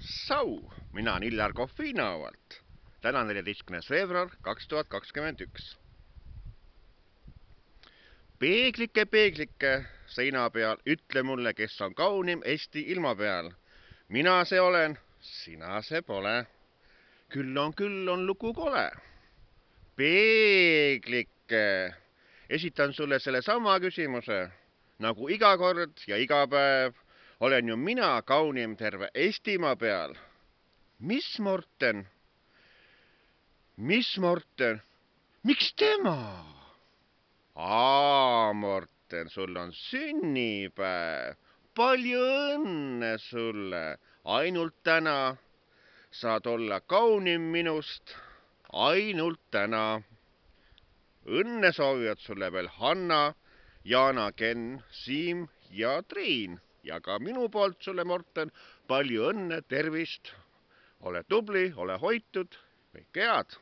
Sau, mina olen Illar Kohviinaavalt. Täna 14. veebruar 2021. Peeglike seina peal, ütle mulle, kes on kaunim Eesti ilma peal. Mina see olen, sina see pole. Küll on lugu kole. Peeglike, esitan sulle selle sama küsimuse. Nagu iga kord ja iga päev olen ju mina kaunim terve Eestimaa peal. Mis Morten? Miks tema? Morten, sul on sünnipäev. Palju õnne sulle. Ainult täna saad olla kaunim minust. Ainult täna. Õnne soovivad sulle veel Hanna, Jana, Ken, Siim ja Triin. Ja ka minu poolt sulle, Morten, palju õnne, tervist. Ole tubli, ole hoitud, kõike head.